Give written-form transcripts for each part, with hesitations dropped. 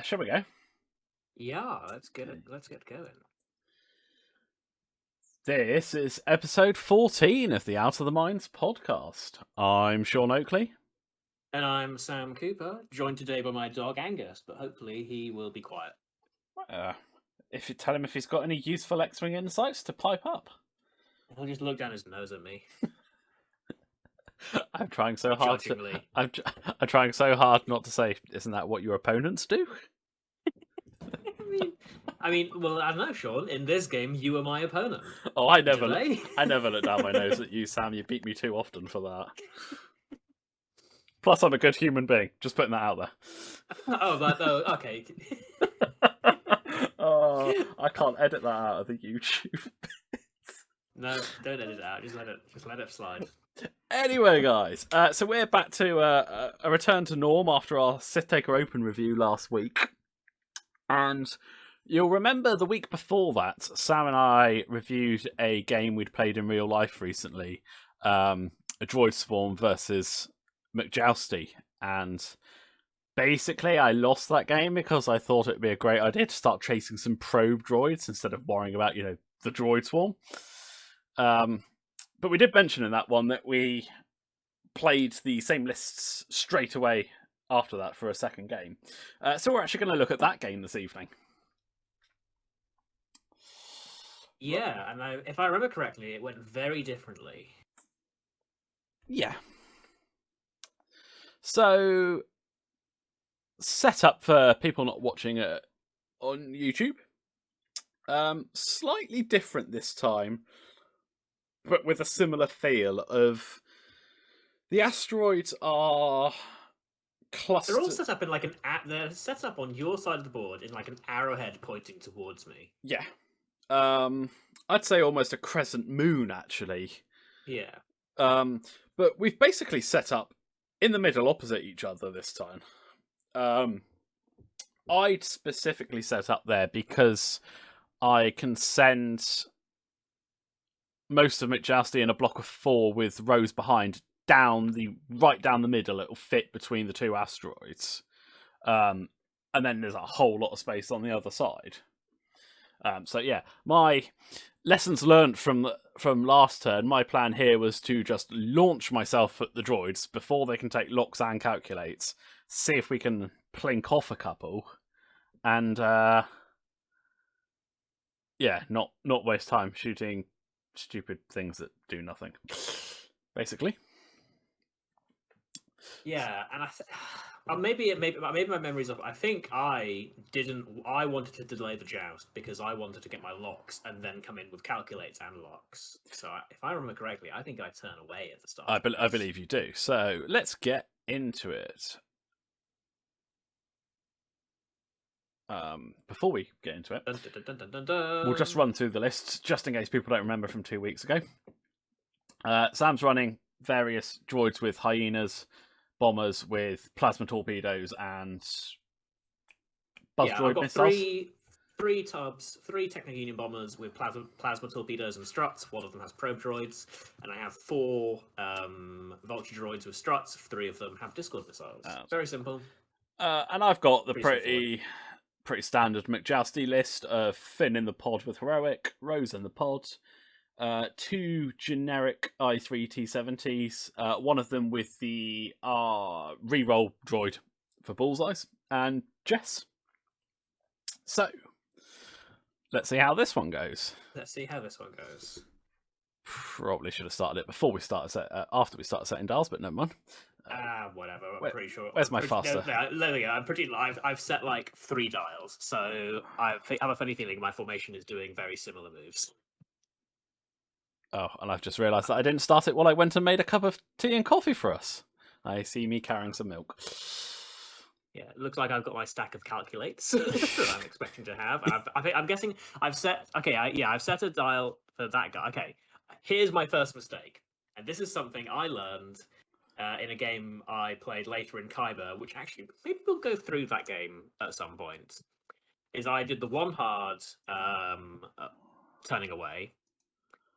Shall we go? Yeah, let's get Okay. it. Let's get going. This is episode 14 of the Out of the Minds podcast. I'm Sean Oakley. And I'm Sam Cooper, joined today by my dog Angus, but hopefully he will be quiet. Uh, if you tell him if he's got any useful X-wing insights to pipe up. He'll just look down his nose at me. I'm trying so hard to. Judgingly. I'm trying so hard not to say. Isn't that what your opponents do? Well, I don't know, Sean. In this game, you were my opponent. Oh, I never look down my nose at you, Sam. You beat me too often for that. Plus, I'm a good human being. Just putting that out there. Okay. Oh, I can't edit that out of the YouTube. No, don't edit it out. Just let it slide. Anyway, guys, so we're back to a return to norm after our Sith Taker Open review last week. And you'll remember the week before that, Sam and I reviewed a game we'd played in real life recently, a Droid Swarm versus McJousty. And basically, I lost that game because I thought it'd be a great idea to start chasing some probe droids instead of worrying about, the Droid Swarm. But we did mention in that one that we played the same lists straight away after that for a second game. So we're actually going to look at that game this evening. Yeah, and if I remember correctly, it went very differently. Yeah. So, set up for people not watching it on YouTube. Slightly different this time, but with a similar feel of the asteroids are clustered. They're all set up in they're set up on your side of the board in like an arrowhead pointing towards me. Yeah. I'd say almost a crescent moon, actually. Yeah. But we've basically set up in the middle opposite each other this time. I'd specifically set up there because I can send most of McJousty in a block of 4 with rows behind right down the middle. It'll fit between the two asteroids. And then there's a whole lot of space on the other side. So yeah, my lessons learned from last turn, my plan here was to just launch myself at the droids before they can take locks and calculates, see if we can plink off a couple, and not waste time shooting stupid things that do nothing, basically. Yeah, and maybe my memories of. I think I wanted to delay the joust because I wanted to get my locks and then come in with calculates and locks. So if I remember correctly, I think I turn away at the start. I believe you do. So let's get into it. Before we get into it, we'll just run through the list, just in case people don't remember from 2 weeks ago. Sam's running various droids with hyenas, bombers with plasma torpedoes, and buzz droid I've got missiles. Three tubs, 3 Techno Union bombers with plasma torpedoes and struts. One of them has probe droids, and I have 4 vulture droids with struts. 3 of them have Discord missiles. Very simple. And I've got the pretty standard McJousty list of Finn in the pod with heroic, Rose in the pod, 2 generic i3 T70s, one of them with the reroll droid for bullseyes, and Jess. So, let's see how this one goes. Probably should have started it before we started after we started setting dials, but never mind. Whatever. I'm pretty sure. Where's my faster? There we go. I've set like 3 dials, so I have a funny feeling my formation is doing very similar moves. Oh, and I've just realised that I didn't start it while I went and made a cup of tea and coffee for us. I see me carrying some milk. Yeah, it looks like I've got my stack of calculates that I'm expecting to have. I'm guessing I've set. Okay, I've set a dial for that guy. Okay, here's my first mistake, and this is something I learned in a game I played later in Kyber, which actually maybe we'll go through that game at some point. Is I did the 1 hard turning away.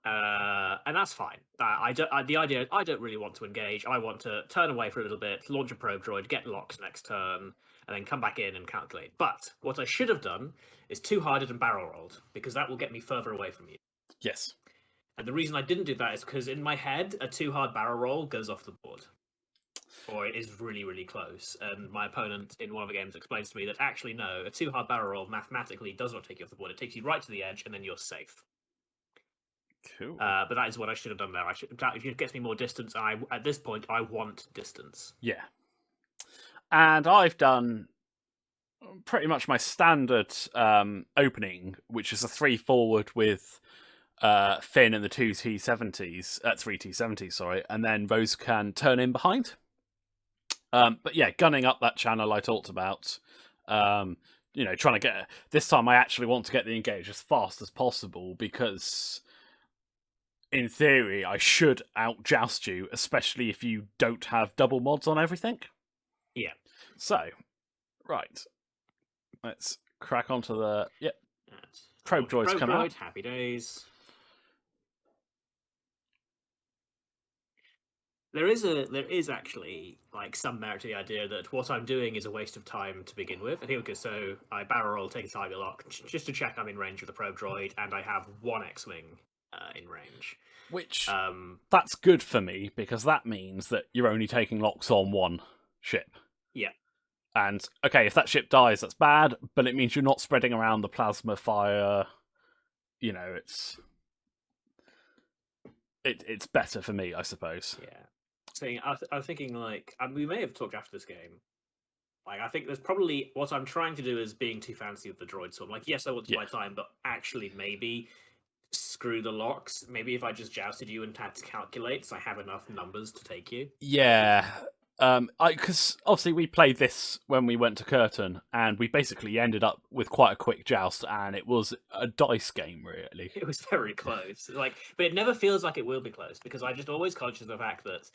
And that's fine. I don't really want to engage. I want to turn away for a little bit, launch a probe droid, get locks next turn, and then come back in and calculate. But what I should have done is two-hearted and barrel rolled, because that will get me further away from you. Yes. And the reason I didn't do that is because in my head, a two-hard barrel roll goes off the board. Or it is really, really close. And my opponent in one of the games explains to me that actually, no, a two-hard barrel roll mathematically does not take you off the board. It takes you right to the edge, and then you're safe. Cool. But that is what I should have done there. That gets me more distance. At this point, I want distance. Yeah. And I've done pretty much my standard opening, which is a 3 forward with Finn and the 2 T70s, 3 T70s, sorry, and then Rose can turn in behind. But yeah, gunning up that channel I talked about, trying to get... This time I actually want to get the engage as fast as possible, because in theory I should out-joust you, especially if you don't have double mods on everything. Yeah. So, right. Let's crack onto the... Yep. Probe droids come out. Happy days. There is actually like some merit to the idea that what I'm doing is a waste of time to begin with. And here we go. So I barrel roll, take a target lock, just to check I'm in range of the probe droid, and I have 1 X-wing in range. Which that's good for me, because that means that you're only taking locks on 1 ship. Yeah. And okay, if that ship dies, that's bad, but it means you're not spreading around the plasma fire. It's better for me, I suppose. Yeah. So I was thinking, like, we may have talked after this game. Like, I think there's probably what I'm trying to do is being too fancy with the droid. So I'm like, yes, I want to buy time, but actually, maybe screw the locks. Maybe if I just jousted you and had to calculate, so I have enough numbers to take you. Yeah. Because obviously we played this when we went to Curtin, and we basically ended up with quite a quick joust, and it was a dice game, really. It was very close. But it never feels like it will be close, because I'm just always conscious of the fact that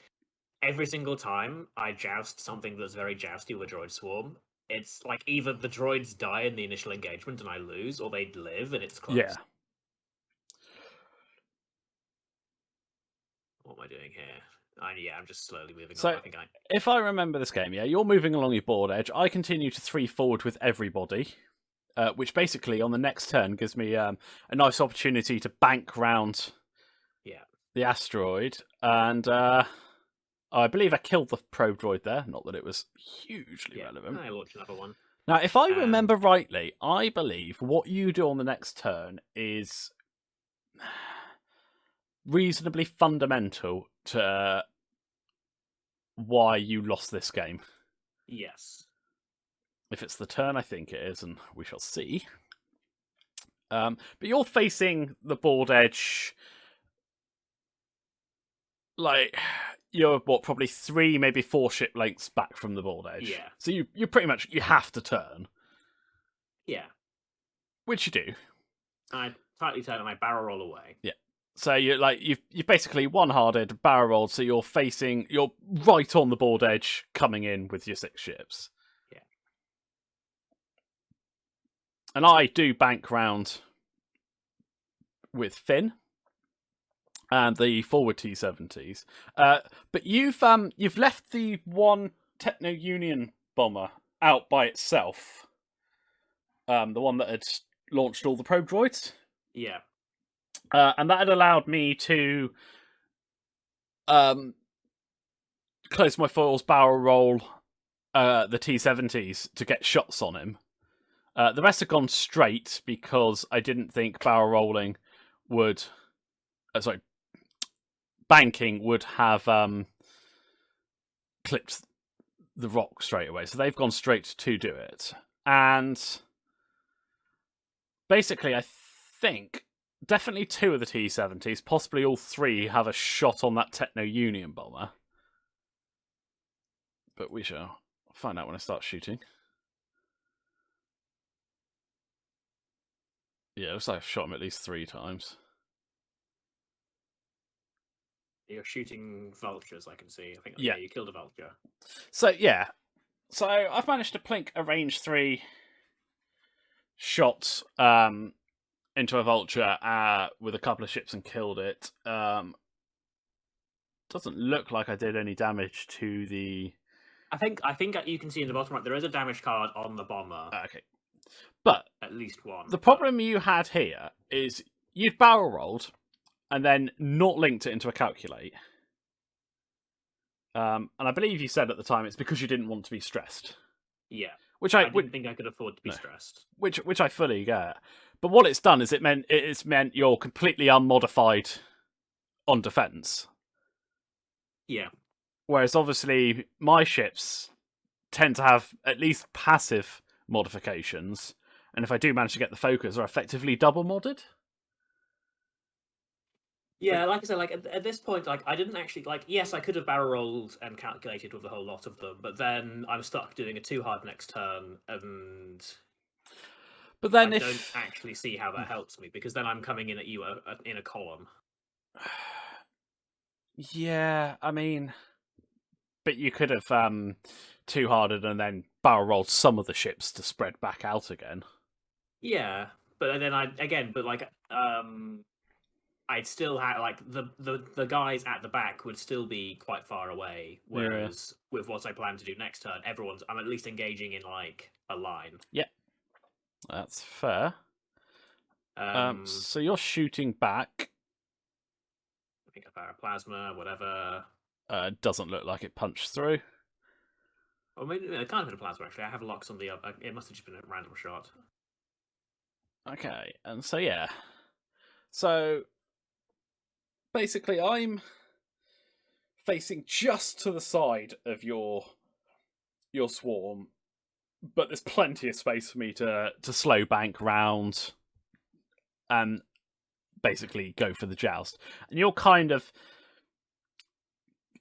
every single time I joust something that's very jousty with a droid swarm, it's like either the droids die in the initial engagement and I lose, or they live and it's close. Yeah. What am I doing here? I'm just slowly moving so, on. If I remember this game, you're moving along your board edge. I continue to 3 forward with everybody, which basically on the next turn gives me a nice opportunity to bank round the asteroid. And I believe I killed the probe droid there. Not that it was hugely relevant. I launched another one. Now, if I remember rightly, I believe what you do on the next turn is reasonably fundamental to why you lost this game. Yes. If it's the turn, I think it is, and we shall see. But you're facing the board edge, like, you're probably 3, maybe 4 ship lengths back from the board edge. Yeah. So you pretty much, you have to turn. Yeah. Which you do. I tightly turn and I barrel roll away. Yeah. So you've basically one-hearted, barrel rolled, so you're right on the board edge, coming in with your 6 ships. Yeah. And I do bank round with Finn and the forward T70s. But you've left the one Techno Union bomber out by itself. The one that had launched all the probe droids. Yeah. And that had allowed me to close my foils, barrel roll the T70s to get shots on him. The rest have gone straight because I didn't think barrel rolling would... banking would have clipped the rock straight away. So they've gone straight to do it. And basically, I think definitely 2 of the T70s, possibly all 3, have a shot on that Techno Union bomber. But we shall find out when I start shooting. Yeah, it looks like I've shot him at least 3 times. You're shooting vultures, I can see. I think you killed a vulture. So I've managed to plink a range 3 shot into a vulture with a couple of ships and killed it. Doesn't look like I did any damage to the I think you can see in the bottom right there is a damage card on the bomber, Okay. But at least one. the but- problem you had here is you'd barrel rolled and then not linked it into a calculate. And I believe you said at the time it's because you didn't want to be stressed. Yeah, Which I didn't think I could afford to be No. stressed. which I fully get. But what it's done is it's meant you're completely unmodified on defense. Yeah, Whereas obviously my ships tend to have at least passive modifications, and if I do manage to get the focus, are effectively double modded. yeah. Like I said, like at this point, like I didn't actually like. Yes, I could have barrel rolled and calculated with a whole lot of them, but then I'm stuck doing a 2 hard next turn, and But then I don't actually see how that helps me because then I'm coming in at you in a column. Yeah, I mean, but you could have 2-harded and then barrel rolled some of the ships to spread back out again. Yeah, but then but like I'd still have like the guys at the back would still be quite far away. Whereas with what I plan to do next turn, I'm at least engaging in like a line. Yeah, that's fair. So you're shooting back. I think a plasma, whatever. Doesn't look like it punched through. Or maybe it can't have been a plasma actually. I have locks on the other. It must have just been a random shot. Okay, and so yeah. So basically I'm facing just to the side of your swarm, but there's plenty of space for me to slow bank round and basically go for the joust. And you're kind of,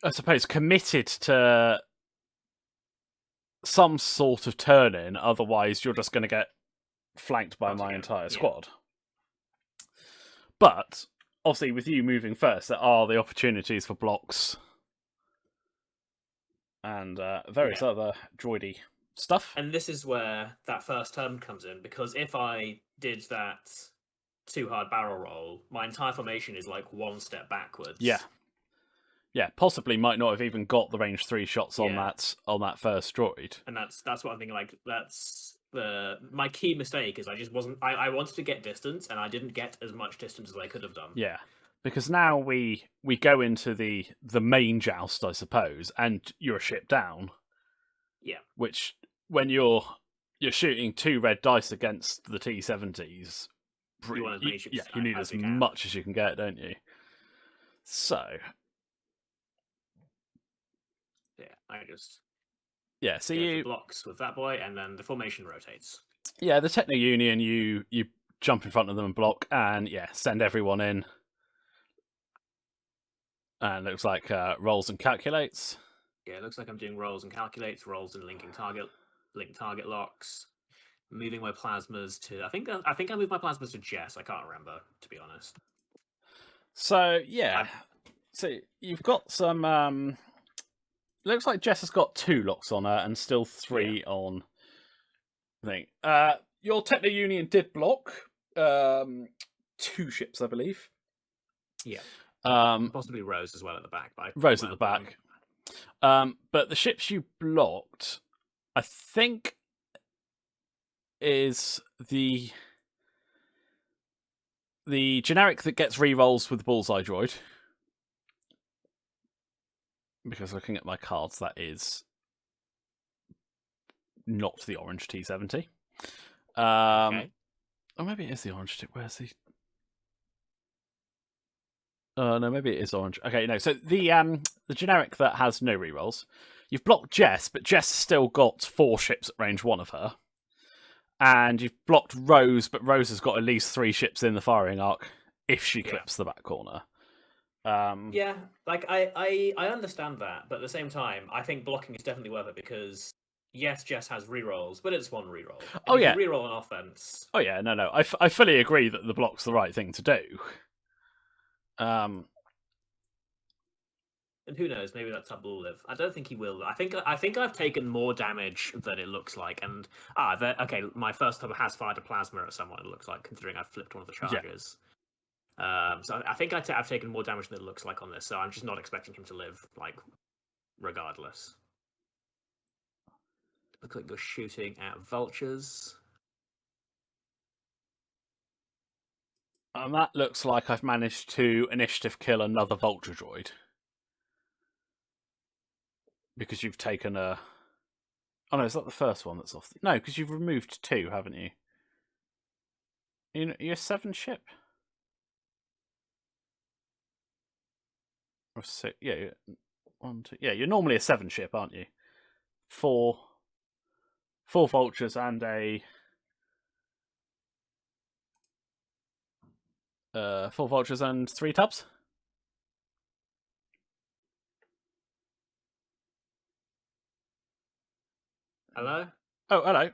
I suppose, committed to some sort of turn in, otherwise you're just going to get flanked by my entire squad. But obviously with you moving first, there are the opportunities for blocks and various other droidy stuff. And this is where that first turn comes in, because if I did that 2 hard barrel roll, my entire formation is like 1 step backwards. Yeah, possibly might not have even got the range 3 shots on that first droid. And that's what I'm thinking. Like that's my key mistake is I just wasn't. I wanted to get distance, and I didn't get as much distance as I could have done. Yeah, because now we go into the main joust, I suppose, and you're a ship down. Yeah. Which when you're shooting 2 red dice against the T-70s, you need as much as you can get, don't you? So so you blocks with that boy, and then the formation rotates. Yeah, the Techno Union, you jump in front of them and block, and send everyone in. And it looks like rolls and calculates. Yeah, it looks like I'm doing rolls and calculates, rolls and link target locks, moving my plasmas to. I think I moved my plasmas to Jess. I can't remember, to be honest. So so you've got some. Looks like Jess has got 2 locks on her and still 3 on. Thing. Your Techno Union did block 2 ships, I believe. Yeah. Possibly Rose as well at the back. Rose at the back. But the ships you blocked, I think, is the generic that gets rerolls with the bullseye droid. Because looking at my cards, that is not the orange T-70. Okay. Or maybe it is the orange. Where's the... no, maybe it is orange. Okay, no. So the generic that has no rerolls. You've blocked Jess, but Jess has still got 4 ships at range 1 of her. And you've blocked Rose, but Rose has got at least 3 ships in the firing arc if she clips the back corner. Yeah, like I understand that, but at the same time, I think blocking is definitely worth it because yes, Jess has rerolls, but it's 1 reroll. And if you reroll an offense. Oh yeah, no. I fully agree that the block's the right thing to do. And who knows? Maybe that Tub will live. I don't think he will. I think I've taken more damage than it looks like. And okay, my first Tub has fired a plasma at someone. It looks like, considering I've flipped one of the charges. So I think I've taken more damage than it looks like on this. So I'm just not expecting him to live, like, regardless. Looks like you're shooting at vultures. And that looks like I've managed to initiative kill another vulture droid. Because you've taken a... Oh no, is that the first one that's off? No, because you've removed 2, haven't you? You're a 7 ship? Or 6? Yeah, 1, 2... Yeah, you're normally a 7 ship, aren't you? 4 vultures and a... 4 vultures and 3 tubs? Hello? Oh, hello.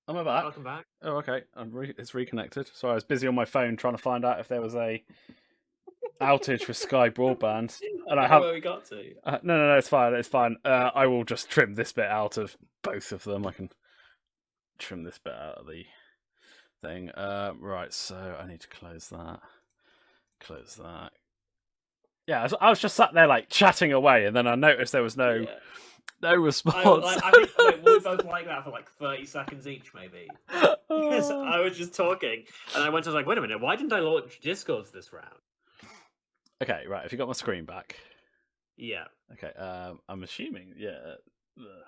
Am I back? Welcome back. Oh, okay. It's reconnected. Sorry, I was busy on my phone trying to find out if there was a outage with Sky Broadband, and I know have. where we got to. No, it's fine. It's fine. I will just trim this bit out of both of them. I can trim this bit out of the thing. Right. So I need to close that. Close that. Yeah, I was just sat there like chatting away, and then I noticed there was no response. I think we were both like that for like 30 seconds each, maybe. Because I was just talking, and I was like, wait a minute, why didn't I launch Discords this round? Okay, right. Have you got my screen back? Yeah. Okay. I'm assuming. Yeah.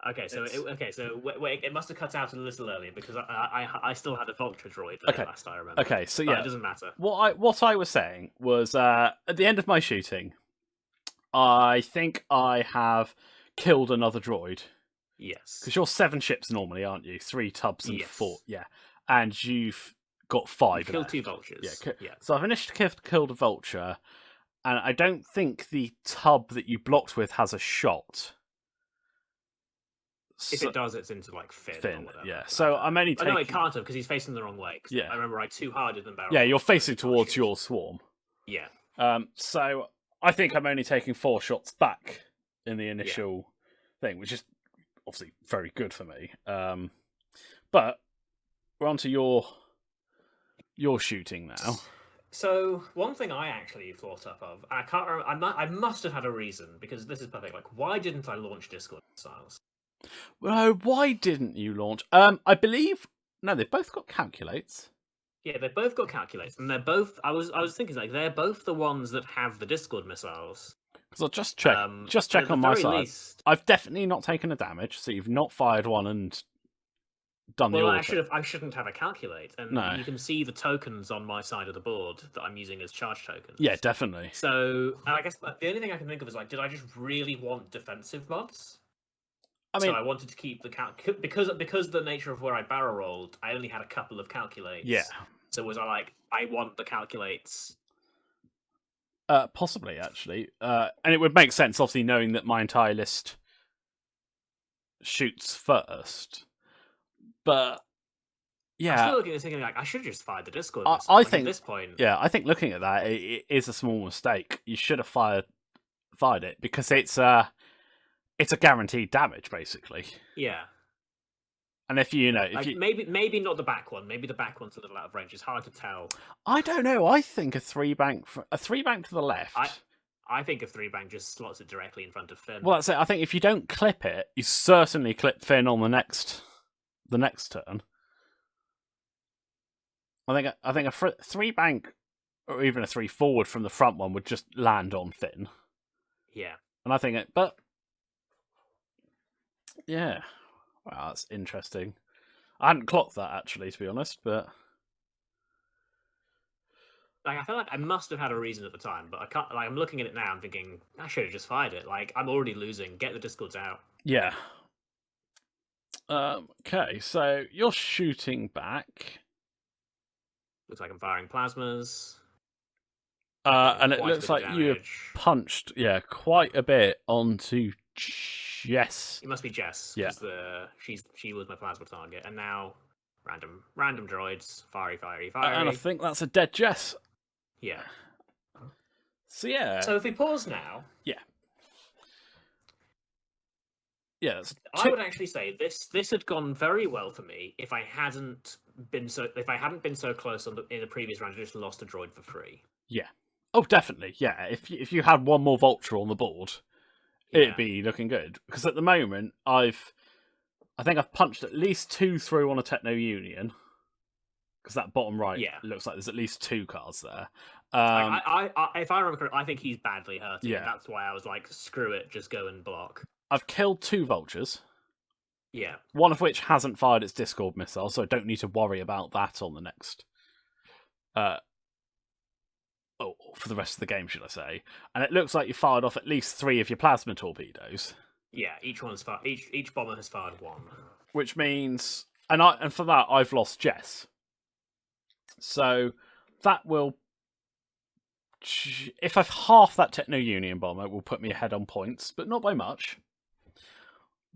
Okay, so it must have cut out a little earlier because I still had a vulture droid there last I remember. Okay, so but yeah, it doesn't matter. What I was saying was at the end of my shooting, I think I have killed another droid. Yes. Because you're 7 ships normally, aren't you? 3 tubs and 4. Yeah, and you've got 5. You've killed 2 vultures. Yeah. So I've initially killed a vulture, and I don't think the tub that you blocked with has a shot. If it does, it's into like Finn or whatever. Yeah. So I'm only taking... no, it can't have because he's facing the wrong way. Yeah. I remember I 2-harded them barrel. Yeah, you're facing towards your swarm. Yeah. So I think I'm only taking 4 shots back in the initial thing, which is obviously very good for me. But we're on to your shooting now. So one thing I actually thought up of, I can't remember. I must have had a reason because this is perfect. Like, why didn't I launch Discord missiles? Well, why didn't you launch? I believe they've both got calculates. Yeah, they've both got calculates, and they're both. I was thinking like they're both the ones that have the Discord missiles. Because I'll just check. Just check on my side. I've definitely not taken a damage, so you've not fired one and done the auto. I shouldn't have a calculate, and you can see the tokens on my side of the board that I'm using as charge tokens. Yeah, definitely. So I guess the only thing I can think of is like, did I just really want defensive mods? I mean, so I wanted to keep the because the nature of where I barrel rolled, I only had a couple of calculates. Yeah. So was I like, I want the calculates? Possibly, actually, and it would make sense, obviously, knowing that my entire list shoots first. But yeah, I'm still looking at this thinking like I should have just fired the Discord. I think at this point, I think looking at that, it is a small mistake. You should have fired it because it's a guaranteed damage, basically. Yeah. And if you maybe not the back one, maybe the back one's a little out of range. It's hard to tell. I don't know. I think a 3-bank to the left. I think a 3-bank just slots it directly in front of Finn. Well, that's it. I think if you don't clip it, you certainly clip Finn on the next turn. I think a 3-bank or even a 3 forward from the front one would just land on Finn. Yeah. And I think but yeah. Wow, that's interesting. I hadn't clocked that actually, to be honest, but like I feel like I must have had a reason at the time, but I can't. Like I'm looking at it now, I'm thinking I should have just fired it. Like I'm already losing. Get the Discords out. Yeah. Okay, so you're shooting back. Looks like I'm firing plasmas. And it looks like you punched, quite a bit onto Jess. It must be Jess. Yeah. She was my plasma target, and now random droids, fiery. And I think that's a dead Jess. Yeah. So yeah. So if we pause now. Yeah. Yeah. I would actually say this had gone very well for me if I hadn't been so close in the previous round. I just lost a droid for free. Yeah. Oh, definitely. Yeah. If you had one more vulture on the board, it'd be looking good. Because at the moment, I I think I've punched at least 2 through on a Techno Union. Because that bottom right looks like there's at least 2 cards there. If I remember correctly, I think he's badly hurting. Yeah. That's why I was like, screw it, just go and block. I've killed 2 vultures. Yeah. One of which hasn't fired its Discord missile, so I don't need to worry about that on the next. For the rest of the game, should I say? And it looks like you fired off at least 3 of your plasma torpedoes. Yeah, each bomber has fired 1. Which means, and for that I've lost Jess. So that will, if I've half that Techno Union bomber, it will put me ahead on points, but not by much.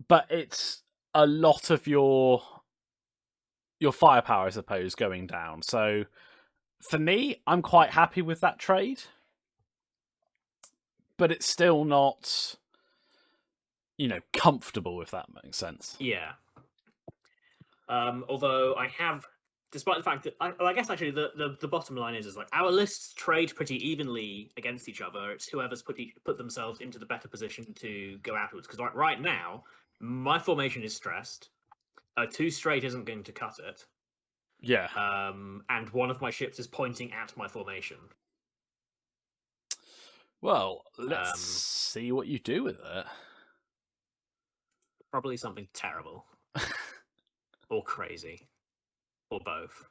But it's a lot of your firepower, I suppose, going down. So for me, I'm quite happy with that trade. But it's still not, comfortable, if that makes sense. Yeah. Although I have, despite the fact that I guess actually the bottom line is like our lists trade pretty evenly against each other. It's whoever's put themselves into the better position to go outwards. Because right now, my formation is stressed. 2 straight isn't going to cut it. Yeah. And one of my ships is pointing at my formation. Well, let's see what you do with it. Probably something terrible. Or crazy. Or both.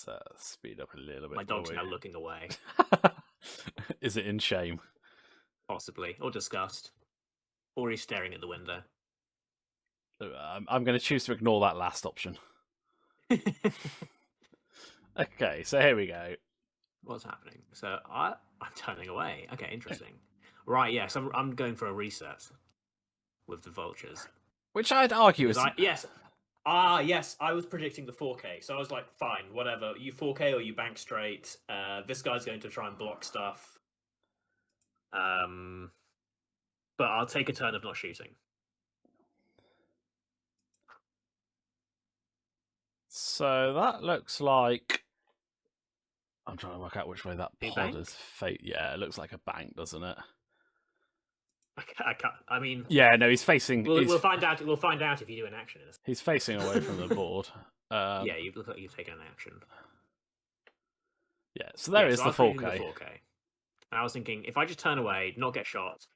Let's speed up a little bit. My dog's now looking away. Is it in shame? Possibly. Or disgust. Or he's staring at the window. I'm going to choose to ignore that last option. Okay, so here we go. What's happening? So I'm turning away. Okay, interesting. Right, yes, I'm going for a reset with the vultures. Which I'd argue is... yes, I was predicting the 4K. So I was like, fine, whatever. You 4K or you bank straight. This guy's going to try and block stuff. But I'll take a turn of not shooting. So that looks like... I'm trying to work out which way that pod is. Yeah, it looks like a bank, doesn't it? I can't. I mean, yeah, no, he's facing. We'll find out. We'll find out if you do an action. He's facing away from the board. Yeah, you look like you've taken an action. Yeah, so there is the 4K. The 4K. And I was thinking, if I just turn away, not get shot,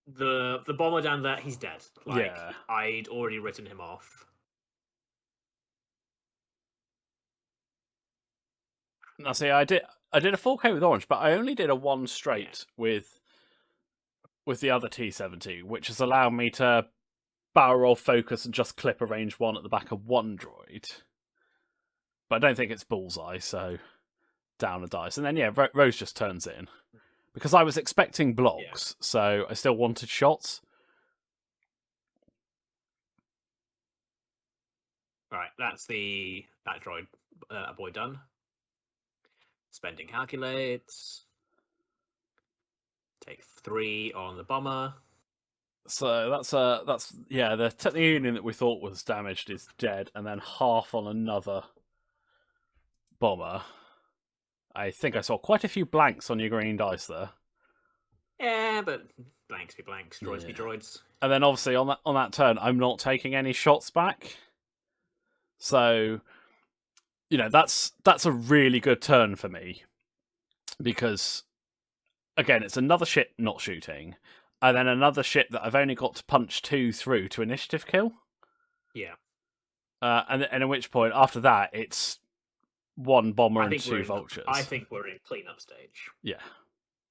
the bomber down there, he's dead. Like, yeah. I'd already written him off. Now, see, I did a 4K with orange, but I only did a 1 straight with the other T-70, which has allowed me to barrel roll focus and just clip a range 1 at the back of 1 droid. But I don't think it's bullseye, so down a dice. And then, yeah, Rose just turns in. Because I was expecting blocks, so I still wanted shots. Right, that's that droid, that boy done. Spending calculates. Take 3 on the bomber. So that's the Techno Union that we thought was damaged is dead, and then half on another bomber. I think I saw quite a few blanks on your green dice there. Yeah, but blanks be blanks, droids be droids. And then obviously on that turn, I'm not taking any shots back. So, that's a really good turn for me. Because, again, it's another ship not shooting, and then another ship that I've only got to punch 2 through to initiative kill. Yeah. And at which point, after that, it's 1 bomber and 2 vultures. I think we're in cleanup stage. Yeah.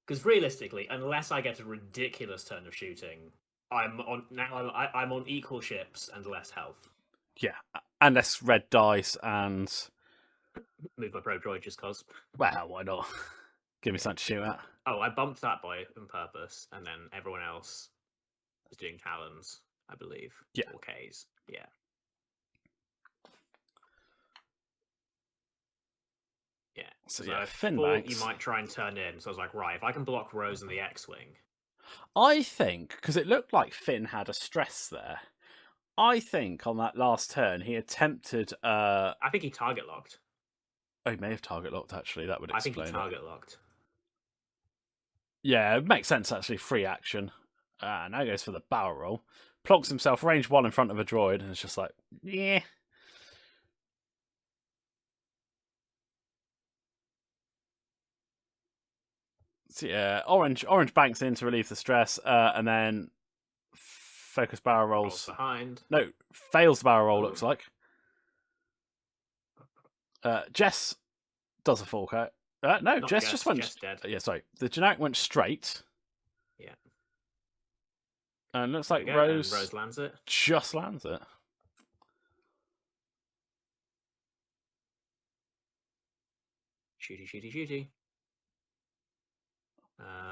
Because realistically, unless I get a ridiculous turn of shooting, I'm on equal ships and less health. Yeah, and less red dice and move my probe droid just cause. Well, why not? Give me something to shoot at. Oh, I bumped that boy on purpose, and then everyone else is doing talons, I believe. Yeah. 4Ks. Yeah. Yeah. So yeah, Finn thought you might try and turn in. So I was like, right, if I can block Rose in the X-Wing. I think, because it looked like Finn had a stress there, I think on that last turn he attempted... I think he target locked. Oh, he may have target locked, actually. That would explain it. I think he target locked. Yeah, it makes sense, actually. Free action. Now he goes for the barrel roll. plonks himself range 1 in front of a droid, and it's just like, yeah. So yeah, orange banks in to relieve the stress, and then focus barrel rolls. Behind. No, fails the barrel roll. Oh. Looks like. Jess does a full cut. No, Not Jess just went. Jess dead. Yeah, sorry. The generic went straight. Yeah. And looks like Rose lands it. Just lands it. Shooty.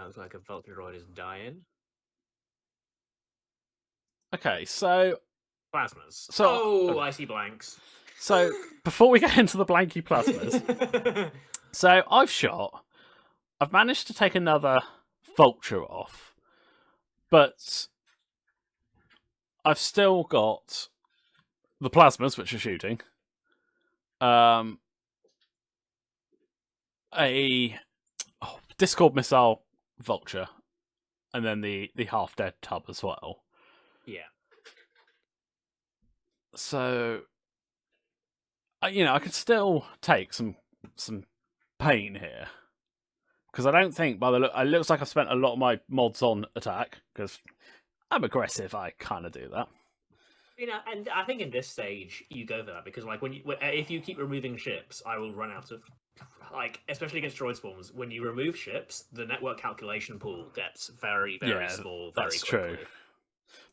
Looks like a Vulture droid is dying. Okay, so Plasmas. So I see blanks. So before we get into the blanky plasmas, so I've managed to take another Vulture off, but I've still got the plasmas which are shooting. A Discord missile Vulture, and then the half dead tub as well. Yeah. So, I could still take some pain here, because I don't think by the look, it looks like I've spent a lot of my mods on attack, because I'm aggressive. I kind of do that. And I think in this stage you go for that, because like if you keep removing ships, I will run out of, like, especially against droid swarms. When you remove ships, the network calculation pool gets very small. Very that's quickly. true.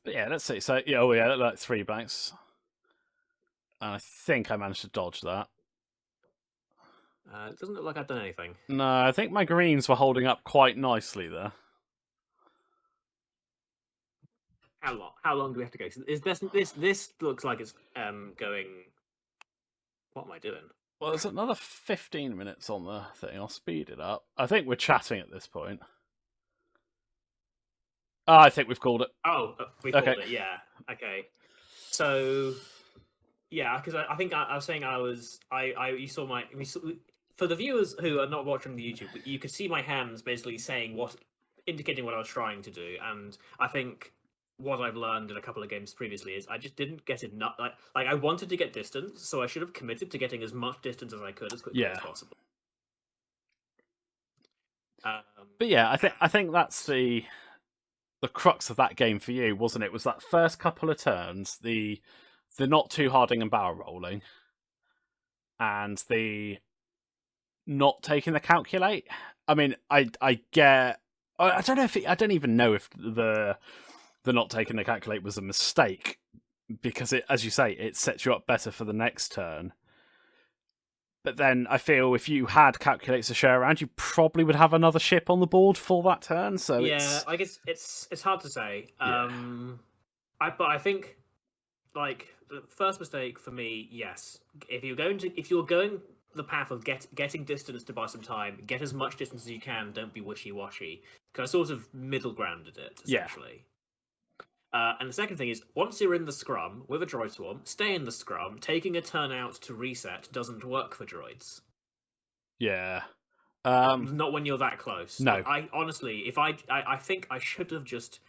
But yeah, let's see. So yeah, like 3 blanks. And I think I managed to dodge that. It doesn't look like I've done anything. No, I think my greens were holding up quite nicely there. How long do we have to go? Is this looks like it's going? What am I doing? Well, there's another 15 minutes on the thing. I'll speed it up. I think we're chatting at this point. Oh, I think we've called it. Oh, we called it. Yeah. Okay. So, yeah, because I think I was saying you saw for the viewers who are not watching the YouTube, you could see my hands basically indicating what I was trying to do, and I think what I've learned in a couple of games previously is I just didn't get enough. Like I wanted to get distance, so I should have committed to getting as much distance as I could as quickly as possible. But yeah, I think that's the crux of that game for you, wasn't it? Was that first couple of turns, the not too harding and barrel rolling, and the not taking the calculate. I mean, I don't know if I don't even know if the not taking the calculate was a mistake, because it, as you say, it sets you up better for the next turn. But then I feel if you had calculates to share around, you probably would have another ship on the board for that turn. So yeah, I guess it's hard to say. Yeah. But I think, like, the first mistake for me, yes, if you're going the path of getting distance to buy some time, get as much distance as you can. Don't be wishy-washy. Because I sort of middle grounded it essentially. Yeah. And the second thing is, once you're in the scrum with a droid swarm, stay in the scrum. Taking a turn out to reset doesn't work for droids. Yeah. Not when you're that close. No. Like, I honestly, I think I should have just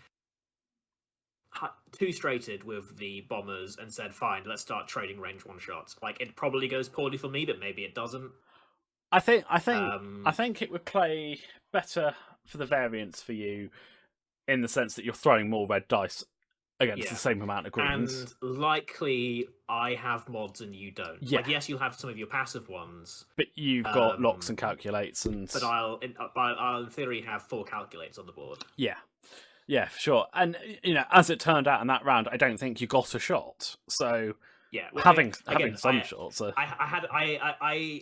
two-straighted with the bombers and said, fine, let's start trading range 1 shots. Like, it probably goes poorly for me, but maybe it doesn't. I think it would play better for the variance for you, in the sense that you're throwing more red dice against the same amount of greens. And likely I have mods and you don't. Yeah. Like, yes, you'll have some of your passive ones. But you've got locks and calculates. But I'll in theory have 4 calculates on the board. Yeah. Yeah, for sure. And, as it turned out in that round, I don't think you got a shot. So, yeah, well, having some shots. I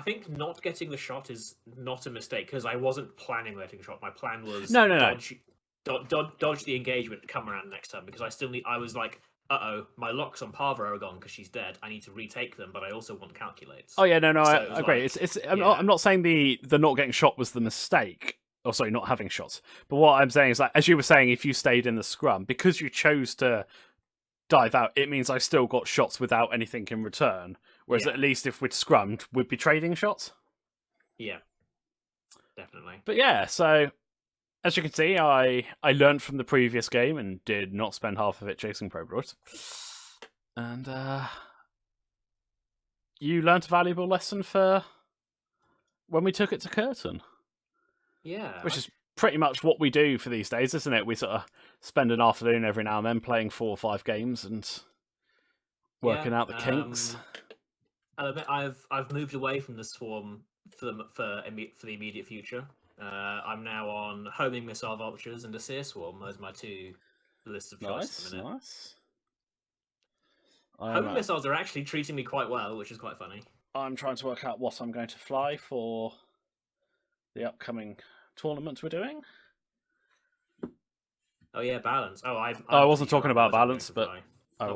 think not getting the shot is not a mistake, because I wasn't planning on getting a shot. My plan was dodge the engagement, come around next turn, because I was like, my locks on Parva are gone because she's dead. I need to retake them, but I also want calculates. Oh yeah, no, I agree. I'm not saying the not getting shot was the mistake. Or sorry, not having shots. But what I'm saying is, like, as you were saying, if you stayed in the scrum, because you chose to dive out, it means I still got shots without anything in return. Whereas at least if we'd scrummed, we'd be trading shots. Yeah, definitely. But yeah, so as you can see, I learned from the previous game and did not spend half of it chasing probe droids. And you learnt a valuable lesson for when we took it to Curtin. Yeah. Which is pretty much what we do for these days, isn't it? We sort of spend an afternoon every now and then playing 4 or 5 games and working out the kinks. I'll admit I've moved away from the Swarm for the immediate future. I'm now on homing missile vultures and a seer swarm as my 2 lists of choice at the minute. Nice. Homing missiles are actually treating me quite well, which is quite funny. I'm trying to work out what I'm going to fly for the upcoming tournament we're doing. Oh yeah, balance. Oh, I wasn't talking about balance, but I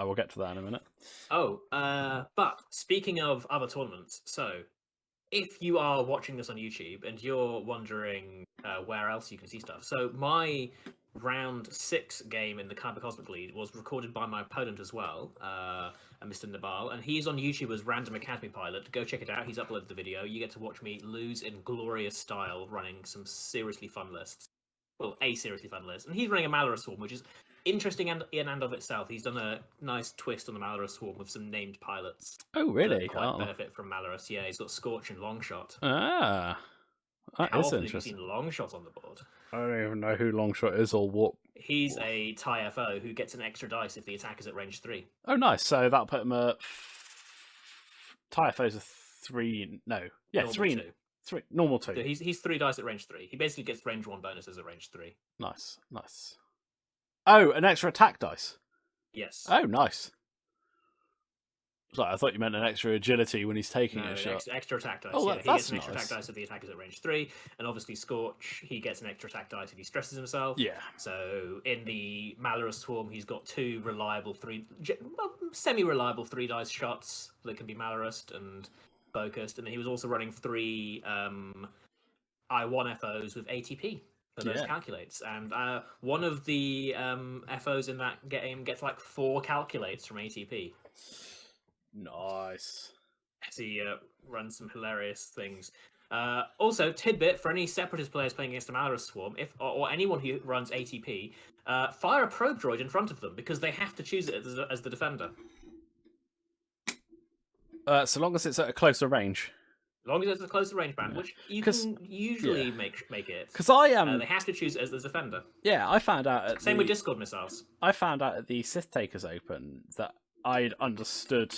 will get to that in a minute. Oh, but speaking of other tournaments, so if you are watching this on YouTube and you're wondering where else you can see stuff, so my round 6 game in the Kyber Cosmic League was recorded by my opponent as well, Mr. Nabal, and he's on YouTube as Random Academy Pilot. Go check it out. He's uploaded the video. You get to watch me lose in glorious style, running some seriously fun lists. Well, a seriously fun list, and he's running a Malorus Swarm, which is interesting in and of itself. He's done a nice twist on the Malorus Swarm with some named pilots. Oh, really? That quite benefit from Malorus. Yeah, he's got Scorch and Longshot. Ah, that How is often interesting. have you seen Longshot on the board? I don't even know who Longshot is or what. He's a TIE FO who gets an extra dice if the attack is at range 3. Oh, nice. So that'll put him at TIE FOs are 3. No, yeah, Normal 3. 2. 3 normal 2. So he's 3 dice at range 3. He basically gets range 1 bonuses at range 3. Nice. Oh, an extra attack dice. Yes. Oh, nice. Sorry, I thought you meant an extra agility when he's taking a shot. Extra attack dice. Oh, yeah, he that's gets an extra attack dice if the attack is at range 3, and obviously Scorch, he gets an extra attack dice if he stresses himself. Yeah. So in the Malorus Swarm, he's got 2 reliable semi-reliable 3 dice shots that can be Malorused and focused, and he was also running 3 I1 FOs with ATP. For those calculates, and one of the FOs in that game gets like 4 calculates from ATP. Nice. As he runs some hilarious things. Also, tidbit for any Separatist players playing against a Malorus Swarm, or anyone who runs ATP, fire a probe droid in front of them because they have to choose it as the defender. So long as it's at a closer range. As long as it's a closer range band, which you can usually make it. Because I they have to choose it as the defender. Yeah, I found out. Same with Discord missiles. I found out at the Sith Takers Open that I'd understood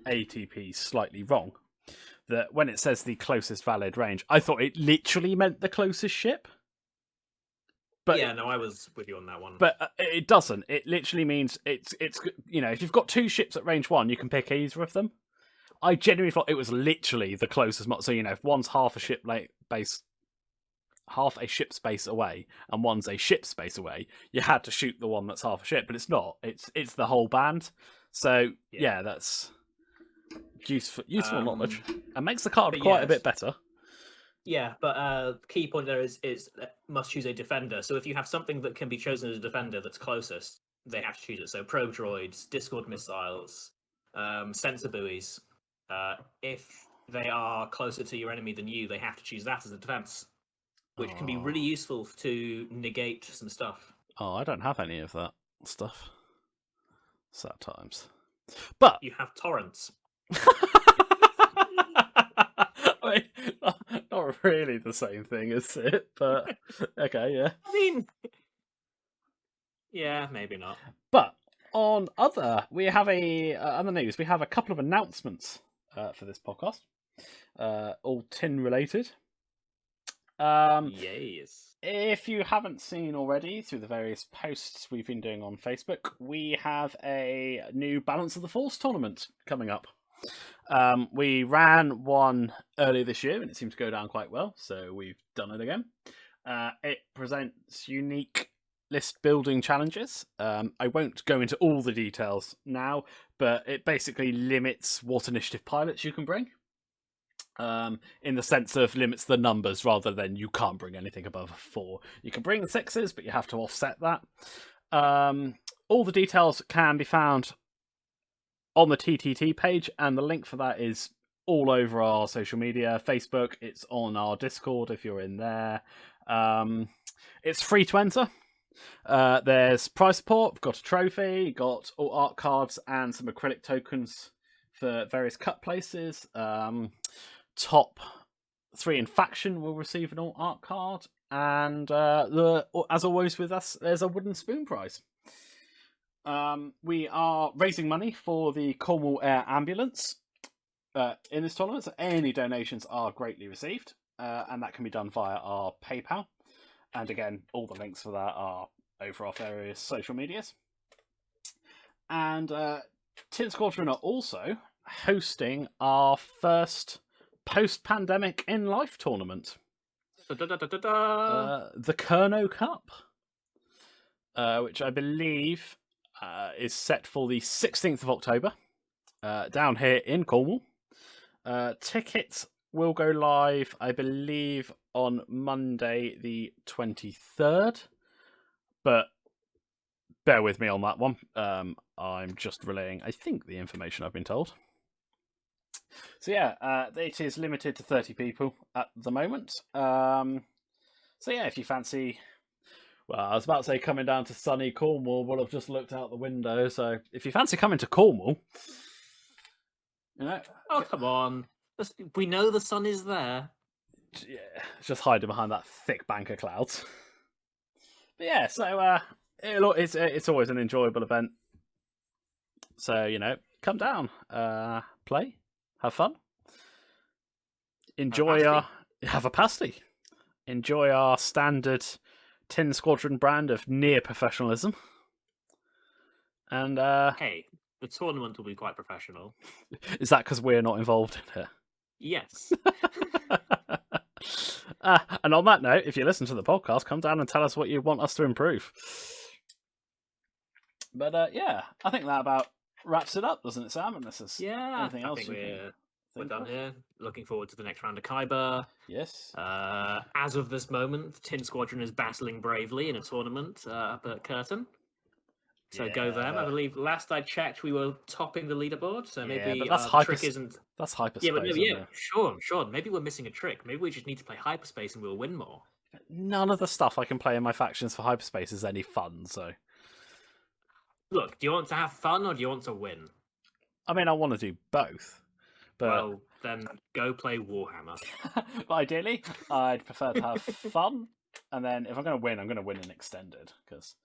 ATP slightly wrong. That when it says the closest valid range, I thought it literally meant the closest ship. But yeah, no, I was with you on that one. But it doesn't. It literally means it's if you've got 2 ships at range 1, you can pick either of them. I genuinely thought it was literally the closest. So if one's half a ship's base away, and one's a ship's base away, you had to shoot the one that's half a ship. But it's not. It's the whole band. So yeah that's useful knowledge, and makes the card quite a bit better. Yeah, but key point there is must choose a defender. So if you have something that can be chosen as a defender that's closest, they have to choose it. So probe droids, Discord missiles, sensor buoys. If they are closer to your enemy than you, they have to choose that as a defense, which can be really useful to negate some stuff. Oh, I don't have any of that stuff. Sad times. But you have torrents. I mean, not really the same thing, is it? But okay, yeah. I mean, yeah, maybe not. But on other news, we have a couple of announcements for this podcast, all tin related. Yes. If you haven't seen already through the various posts we've been doing on Facebook, we have a new Balance of the Force tournament coming up. We ran one earlier this year and it seemed to go down quite well, so we've done it again. It presents unique list building challenges. I won't go into all the details now, but it basically limits what initiative pilots you can bring. In the sense of limits the numbers rather than you can't bring anything above 4. You can bring 6s, but you have to offset that. All the details can be found on the TTT page, and the link for that is all over our social media. Facebook, it's on our Discord if you're in there. It's free to enter. There's prize support. We've got a trophy, got all art cards and some acrylic tokens for various cut places. Top 3 in faction will receive an all art card, and as always with us, there's a wooden spoon prize. We are raising money for the Cornwall Air Ambulance in this tournament, so any donations are greatly received, and that can be done via our PayPal. And again, all the links for that are over our various social medias. And Tin Squadron are also hosting our first post-pandemic in life tournament, the Kerno Cup, which I believe is set for the 16th of October down here in Cornwall. Tickets will go live, I believe, on Monday the 23rd, but bear with me on that one. I'm just relaying, I think, the information I've been told. So yeah, it is limited to 30 people at the moment. So yeah, if you fancy... Well, I was about to say coming down to sunny Cornwall, but I've just looked out the window, so if you fancy coming to Cornwall... You know, oh, come on. We know the sun is there. Yeah, just hiding behind that thick bank of clouds. But yeah, so it's always an enjoyable event. So, come down, play, have fun, have a pasty, enjoy our standard Tin Squadron brand of near professionalism. And hey, the tournament will be quite professional. Is that because we're not involved in it? Yes. And on that note, if you listen to the podcast, come down and tell us what you want us to improve. But yeah, I think that about wraps it up, doesn't it, Sam? Unless there's anything else. I think we're done here. Looking forward to the next round of Khyber. Yes. As of this moment, Tin Squadron is battling bravely in a tournament up at Curtin. So go them. I believe last I checked, we were topping the leaderboard. So maybe but that's the trick isn't. That's hyperspace. Yeah, but sure. Maybe we're missing a trick. Maybe we just need to play hyperspace and we'll win more. None of the stuff I can play in my factions for hyperspace is any fun. So, look, do you want to have fun or do you want to win? I mean, I want to do both. But... Well, then go play Warhammer. But ideally, I'd prefer to have fun, and then if I'm going to win, I'm going to win an extended because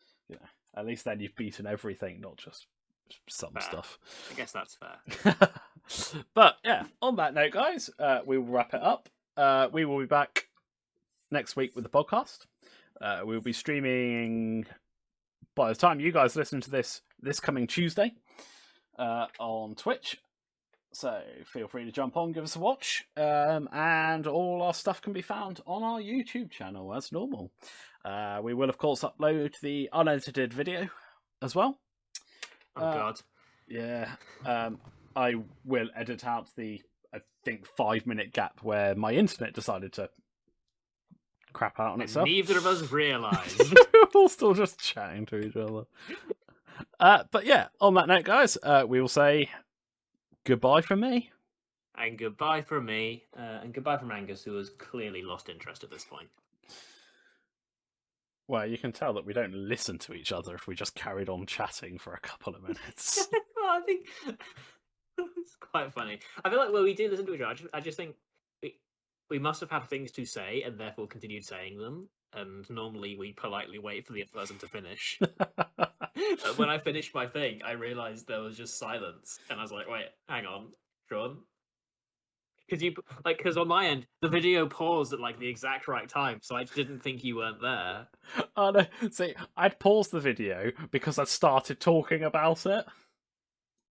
at least then you've beaten everything, not just some stuff. I guess that's fair. But yeah, on that note, guys, we will wrap it up. We will be back next week with the podcast. We'll be streaming by the time you guys listen to this coming Tuesday on Twitch. So feel free to jump on, give us a watch, and all our stuff can be found on our YouTube channel as normal. We will, of course, upload the unedited video as well. Oh, God. Yeah. I will edit out the, I think, 5-minute gap where my internet decided to crap out on itself. Neither of us realised. We're all still just chatting to each other. But yeah, on that note, guys, we will say goodbye from me. And goodbye from me. And goodbye from Angus, who has clearly lost interest at this point. Well, you can tell that we don't listen to each other if we just carried on chatting for a couple of minutes. Well, I think it's quite funny. I feel like we do listen to each other. I just think we must have had things to say and therefore continued saying them. And normally we politely wait for the other person to finish. But when I finished my thing, I realised there was just silence, and I was like, "Wait, hang on, Sean." Because on my end, the video paused at the exact right time, so I didn't think you weren't there. Oh no! See, I'd paused the video because I started talking about it.